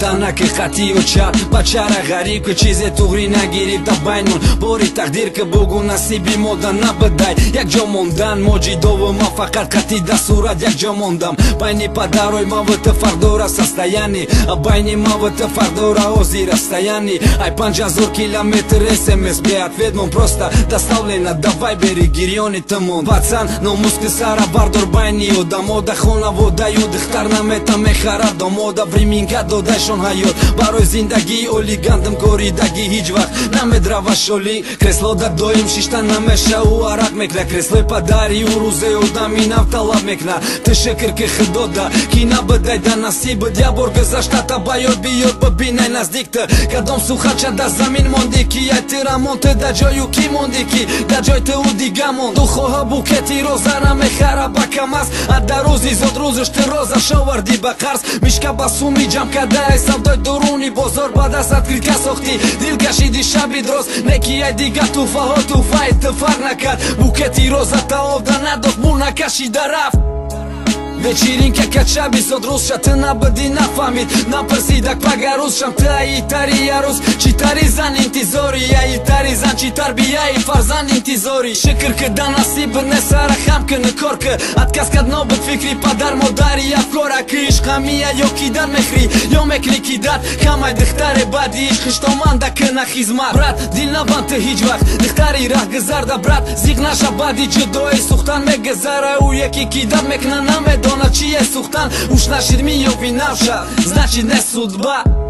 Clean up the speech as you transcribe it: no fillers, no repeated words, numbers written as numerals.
данак хати очар бачара ғариб ки чизе туғри нагириб да байнмон бори тақдир ки бугу насиби мода набадай як ҷо мондан моҷидову ма фақат қати да сурат як ҷо мондам байни падарой мавата фардора састаяни байни мавата фардора ҳозир астаяни ай 5000 километр смс беответмон просто доставлена давай бери гирёни тамон пацан номус ки сара бардор байни одамо да хонаводаю духтар намета мехара домода времинка додайшон ҳаёт барои зиндагии оли гандам коридаги ҳеҷ вақт намедраваш оли креслода доим шишта намешаву арақ мекна креслои падари ӯ рӯзе одами нав талаб мекна ты шукр ки худода ки набадай да насибат я бор гузаштата ба ёд биёд бибинай наздикта кадом сухача да замин монди ки яй ты рамон ты да ҷою ки монди ки да ҷой ты ӯ дига мон ду хоҳа букети роза намехара ба камас а да рӯзи зод рӯзаш ты роза шоварди ба қарз мишка ба суми ҷам кадаи савдои дуруни бозор ба даст откритка сохти дил кашиди шаби дроз неки яй дига туфаҳо туфаи ты фарқ накард букети роза таоб да надох бу накашида рафт вечеринка качаби зод рӯзша ты набуди нафаҳмид напарсидак пага рӯзшам ты аи тари ярӯз чӣ тари зан интизори аи тари зан чӣ тарбияи фарзанд интизори шукр ки да насиб не сара хам кини кор ки отказ кад нобуд фикри падар модари афкора ки ишқамия ё кидан мехри ё мекни кидат камай духтаре баъди ишқ хиштоманда кина хизмат брат дил набанд ты ҳеҷ вақт духтари раҳгузарда брат зиқ наша баъди ҷудои сухтан мегузара ӯ яки кидат мекна намедонад чие сухтан уж на ширми ёби навша значит не судьба.